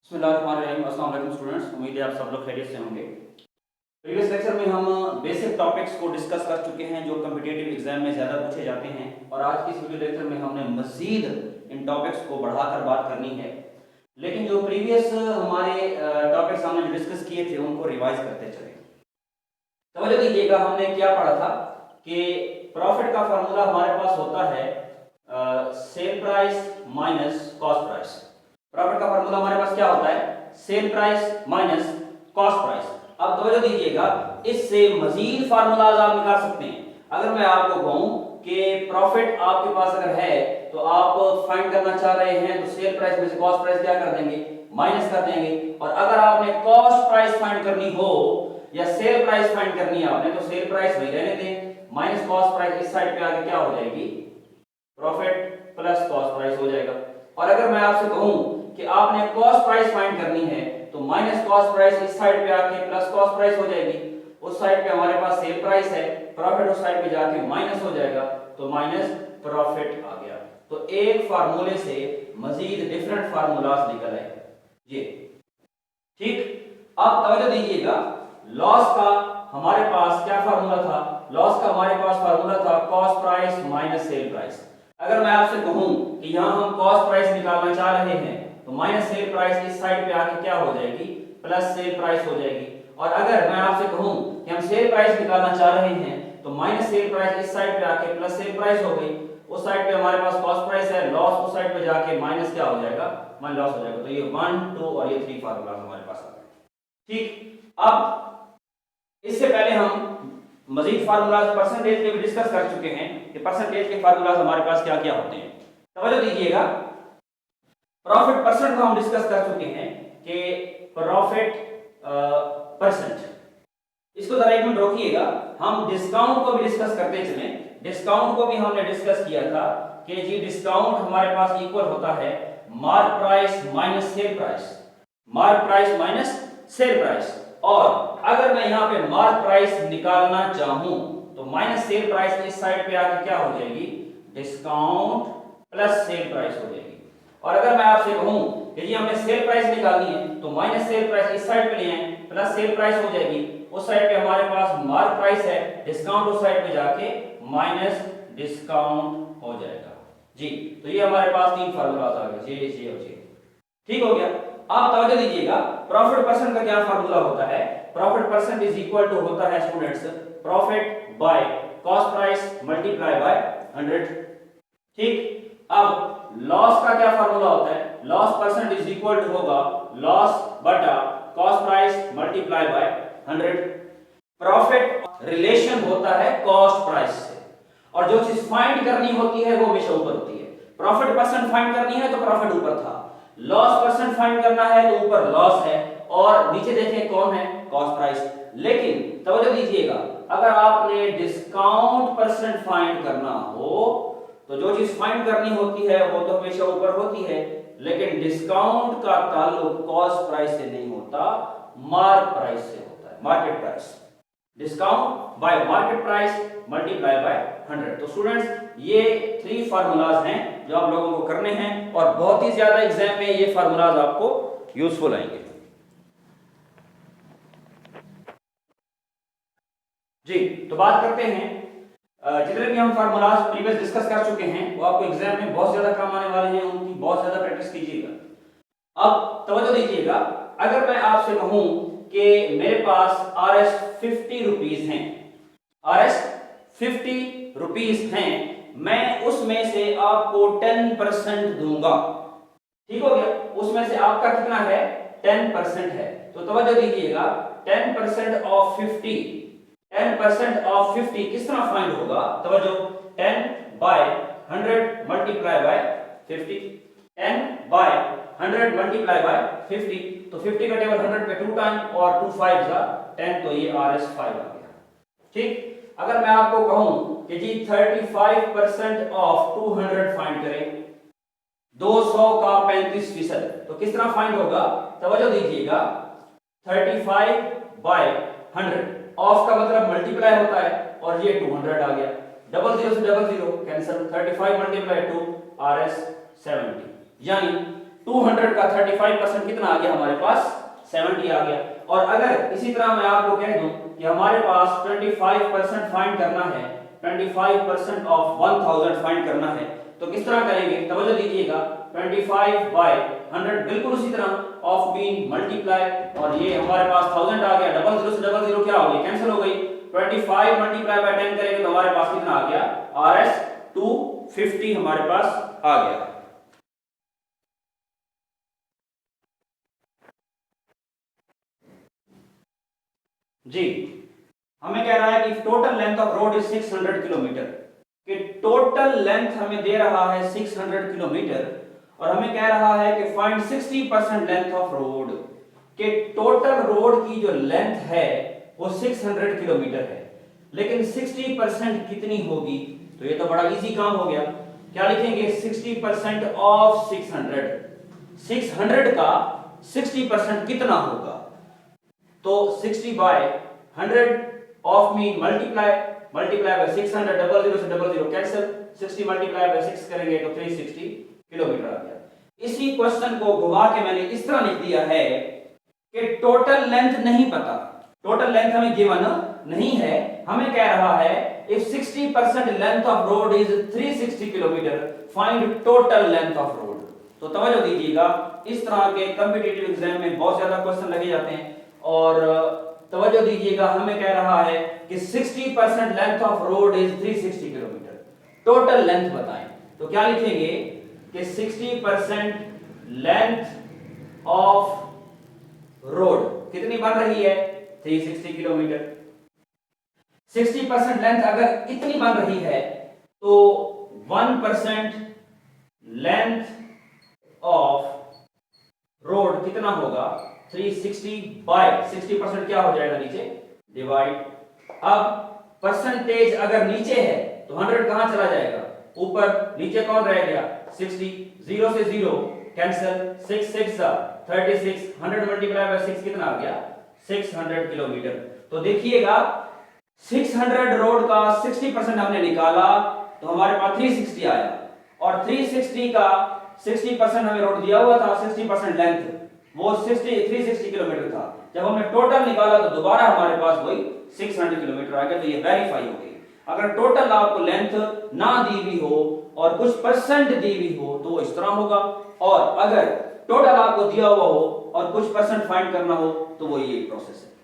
बिस्मिल्लाहिर्रहमानिर्रहीम। अस्सलाम वालेकुम स्टूडेंट्स, उम्मीद है आप सब लोग खैरियत से होंगे। प्रीवियस लेक्चर में हम बेसिक टॉपिक्स को डिस्कस कर चुके हैं जो कम्पिटिटिव एग्जाम में ज़्यादा पूछे जाते हैं, और आज की इस वीडियो लेक्चर में हमने मज़ीद इन टॉपिक्स को बढ़ाकर बात करनी है। लेकिन जो प्रीवियस हमारे टॉपिक्स हमने डिस्कस किए थे उनको रिवाइज करते चले। तवज्जो दीजिएगा, हमने क्या पढ़ा था कि प्रॉफिट का फार्मूला हमारे पास होता है sale price minus cost price. Profit का फार्मूला हमारे पास क्या होता है? Sale price minus cost price. अब तवज्जो दीजिएगा, इससे मजीद फार्मूलाज आप निकाल सकते हैं। अगर मैं आपको कहूं कि प्रॉफिट आपके पास अगर है तो आप फाइंड करना चाह रहे हैं तो सेल प्राइस में से कॉस्ट प्राइस क्या कर देंगे? माइनस कर देंगे। और अगर आपने कॉस्ट प्राइस फाइंड करनी हो या सेल प्राइस फाइंड करनी है आपने, तो सेल प्राइस वही रहने दें, माइनस कॉस्ट प्राइस इस साइड पे आके क्या हो जाएगी? प्रॉफिट प्लस कॉस्ट प्राइस हो जाएगा। और अगर मैं आपसे कहूं कि आपने कॉस्ट प्राइस फाइंड करनी है तो माइनस कॉस्ट प्राइस इस साइड पे आके प्लस कॉस्ट प्राइस हो जाएगी। उस साइड पे हमारे पास सेल प्राइस है, प्रॉफिट उस साइड पे जाके माइनस हो जाएगा, तो माइनस प्रॉफिट आ गया। तो एक फार्मूले से मजीद डिफरेंट फार्मूलाज निकल आए ये, ठीक। अब तवज्जो दीजिएगा, लॉस का हमारे पास क्या फार्मूला था? लॉस का हमारे पास फार्मूला था cost price minus sale price. अगर मैं आपसे कहूं कि यहां हम कॉस्ट प्राइस निकालना चाह रहे हैं तो माइनस सेल प्राइस इस साइड पे आके क्या हो जाएगी? प्लस सेल प्राइस हो जाएगी। और अगर मैं आपसे कहूं कि हम सेल प्राइस निकालना चाह रहे हैं तो माइनस सेल प्राइस इस साइड पे आके प्लस सेल प्राइस हो गई। उस साइड पे हमारे पास कॉस्ट प्राइस है, लॉस उस साइड पे जाके माइनस क्या हो जाएगा? माइनस लॉस हो जाएगा। तो ये 1 2 और ये 3 फार्मूला हमारे पास आ गए, ठीक। अब इससे पहले हम मजीद फार्मूलाज परसेंटेज के भी डिस्कस कर चुके हैं कि परसेंटेज के फार्मूलाज हमारे पास क्या क्या होते हैं। तवज्जो दीजिएगा, प्रॉफिट परसेंट को हम डिस्कस कर चुके हैं कि प्रॉफिट परसेंट। इसको जरा एक मिनट रोकिएगा, हम डिस्काउंट को भी डिस्कस करते चलें। डिस्काउंट को भी हमने डिस्कस किया था कि जी डिस्काउंट हमारे पास इक्वल होता है mark price minus sale price, mark price minus sale price. और अगर मैं यहां पे मार्क प्राइस निकालना चाहूं तो माइनस सेल प्राइस इस साइड पे आके क्या हो जाएगी? डिस्काउंट प्लस सेल प्राइस हो जाएगी। और अगर मैं आपसे कहूं कि जी हमें सेल प्राइस निकालनी है तो माइनस सेल प्राइस इस साइड पे ले आए, प्लस सेल प्राइस हो जाएगी। उस साइड पे हमारे पास मार्क प्राइस है, डिस्काउंट उस साइड पे जाके माइनस डिस्काउंट हो जाएगा जी। तो ये हमारे पास 3 फार्मूलाज आ गए, जे और जे, ठीक हो गया। आप तवज्जो दीजिएगा, प्रॉफिट परसेंट का क्या फार्मूला होता है? Profit percent is equal to होता है students profit by cost price multiply by 100, ठीक। अब लॉस का क्या फार्मूला होता है? Loss percent is equal to होगा लॉस बटा cost price multiply by 100। Profit relation होता है कॉस्ट प्राइस से, और जो चीज फाइंड करनी होती है वो हमेशा ऊपर होती है। प्रॉफिट परसेंट फाइंड करनी है तो प्रॉफिट ऊपर था, लॉस परसेंट फाइंड करना है तो ऊपर लॉस है, और नीचे देखें कौन है? Cost price. लेकिन तवज्जो दीजिएगा, अगर आपने डिस्काउंट परसेंट फाइंड करना हो तो जो चीज फाइंड करनी होती है वो तो हमेशा ऊपर होती है, लेकिन डिस्काउंट का ताल्लुक कॉस्ट प्राइस से नहीं होता, मार्क प्राइस से होता है, market price. Discount bye market price multiply by 100। तो स्टूडेंट्स, ये 3 फार्मूलाज हैं जो आप लोगों को करने हैं, और बहुत ही ज्यादा एग्जाम में ये फार्मूलाज आपको यूजफुल आएंगे जी। तो बात करते हैं, जितने भी हम फार्मूलाज प्रीवियस डिस्कस कर चुके हैं वो आपको एग्जाम में बहुत ज्यादा काम आने वाले हैं, उनकी बहुत ज्यादा प्रैक्टिस कीजिएगा। अब तवज्जो दीजिएगा, अगर मैं आपसे कहूं कि मेरे पास RS 50 रुपीस हैं, RS 50 रुपीस हैं, मैं उसमें से आपको 10% दूंगा, ठीक हो गया। उसमें से आपका कितना है? 10% है। तो तवज्जो दीजिएगा, 10% ऑफ 50, 10% ऑफ 50 किस तरह फाइंड होगा? तवज्जो, 10 by 100 multiply by 50, 10 by 100 multiply by 50। तो 50 का टेबल 100 पे 2 टाइम और 2 5 जा 10, तो ये RS 5 आ गया, ठीक। अगर मैं आपको कहूं कि जी 35% ऑफ 200 फाइंड करें, 200 का 35%, तो किस तरह फाइंड होगा? तवज्जो दीजिएगा, 35 बाय 100, ऑफ का मतलब मल्टीप्लाई होता है, और ये 200 आ गया, डबल जीरो से double zero cancel, 35 multiply 2 RS 70, यानी 200 का 35% कितना आ गया हमारे पास 70 आ गया। और अगर इसी तरह मैं आपको कह दूं कि हमारे पास 25% फाइंड करना है, 25% ऑफ 1000 फाइंड करना है, तो किस तरह करेंगे, तवज्जो दीजिएगा। 25 बाय 100 बिल्कुल उसी तरह ऑफ मीन मल्टीप्लाई, और ये हमारे पास 1000 आ गया, डबल जीरो से डबल जीरो क्या हो गई, कैंसिल हो गई। 25 मल्टीप्लाई बाय 10 करेंगे तो हमारे पास कितना आ गया, RS 250 हमारे पास आ गया। जी हमें कह रहा है कि total length of road is 600 kilometre, कि टोटल लेंथ हमें दे रहा है 600 किलोमीटर, और हमें कह रहा है कि फाइंड 60% लेंथ ऑफ रोड, कि टोटल रोड की जो लेंथ है वो 600 किलोमीटर है, लेकिन 60% कितनी होगी। तो ये तो बड़ा इजी काम हो गया। क्या लिखेंगे, 60% ऑफ 600, 600 का 60% कितना होगा। तो 60 by 100 of mean multiply by 600, double zero से double zero cancel, 60 multiply by 6 करेंगे तो 360 किलोमीटर आ गया। इसी क्वेश्चन को घुमा के मैंने इस तरह लिख दिया है कि टोटल लेंथ नहीं पता, टोटल लेंथ हमें गिवन नहीं है, हमें कह रहा है if 60% length of road is 360 kilometre, find total length of road. तो तवज्जो दीजिएगा, इस तरह के कॉम्पिटिटिव एग्जाम में बहुत ज्यादा क्वेश्चन लगे जाते हैं, और तवज्जो दीजिएगा, हमें कह रहा है कि 60% length of road is 360 kilometre, total length बताएं। तो क्या लिखेंगे कि 60% लेंथ ऑफ रोड कितनी बन रही है, 360 किलोमीटर। 60% लेंथ अगर इतनी बन रही है तो 1% लेंथ ऑफ रोड कितना होगा, 360 बाय 60% क्या हो जाएगा नीचे डिवाइड। अब परसेंटेज अगर नीचे है तो 100 कहां चला जाएगा, ऊपर, नीचे कौन रह गया 60, 0 से 0 कैंसिल, 6 6 36, 100 मल्टीप्लाई बाय 6 कितना आ गया 600 किलोमीटर। तो देखिएगा 600 रोड का 60% हमने निकाला तो हमारे पास 360 आया, और 360 का 60% हमें रोड दिया हुआ था, 60% लेंथ वो 360 किलोमीटर था। जब हमने टोटल निकाला तो दोबारा हमारे पास वही 600 किलोमीटर आ गया, तो ये वेरीफाई हो गई। अगर टोटल आपको लेंथ ना दी हुई हो और कुछ परसेंट दी हुई हो तो वो इस तरह होगा, और अगर टोटल आपको दिया हुआ हो और कुछ परसेंट फाइंड करना हो तो वो ये प्रोसेस है।